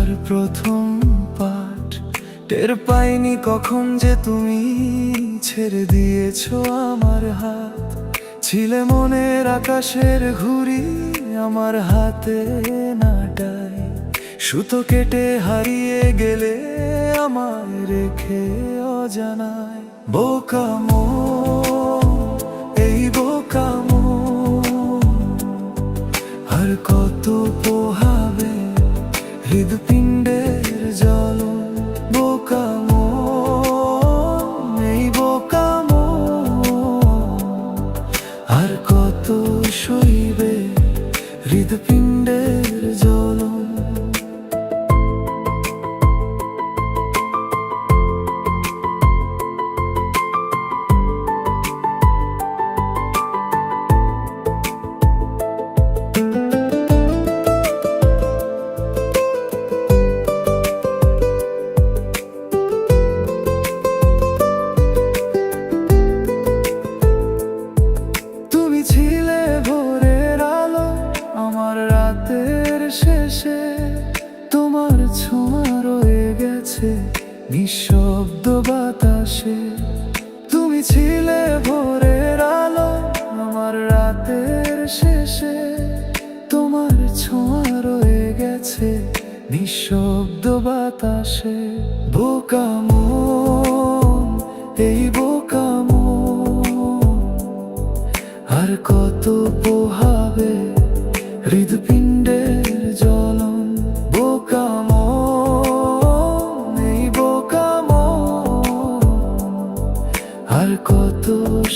লেখার প্রথম পাঠ, টের পাইনি কখন যে তুমি ছেড়ে দিয়েছো আমার হাত। ছিলে মনের আকাশের ঘুড়ি আমার হাতে নাটাই, সুতো কেটে হারিয়ে গেলে আমায় রেখে অজানায়। বোকা মন, এই বোকা মন, আর কত পোহাবে হৃদপিণ্ডের জ্বলন। বোকা মন, এই বোকা মন, আর কত সইবে হৃদপিণ্ডের জ্বলন। তুমি ছিলে ভোরের আলো আমার রাতের শেষে, তোমার ছোঁয়া রয়ে গেছে নিঃশব্দ বাতাসে। তুমি ছিলে ভোরের আলো আমার রাতের শেষে, তোমার ছোঁয়া রয়ে গেছে নিঃশব্দ বাতাসে। বোকা মন, এই বোকা মন, আর কত পোহাবে হৃদপিণ্ডের জ্বলন। বোকা মন, এই বোকা মন, আর কত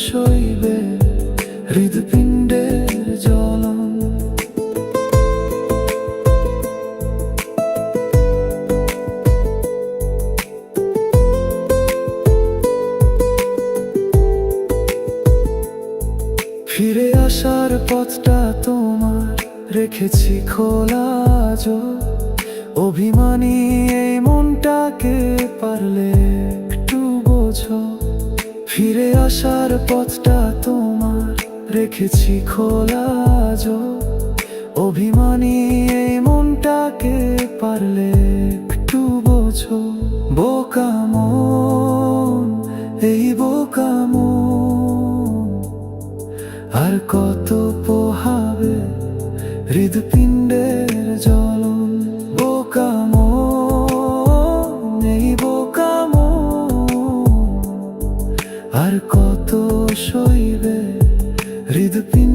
সইবে হৃদপিণ্ডের জ্বলন। ফিরে আসার পথটা তোমার রেখেছি খোলা আজও, অভিমানী এই মনটাকে পারলে একটু বোঝো। ফিরে আসার পথটা তোমার রেখেছি খোলা আজও, অভিমানী এই মনটাকে পারলে একটু বোঝো। বোকা মন, এই বোকা মন, আর কত পোহাবে হৃদপিণ্ডের জ্বলন। বোকা মন, এই বোকা মন, আর কত সইবে হৃদপিণ্ড।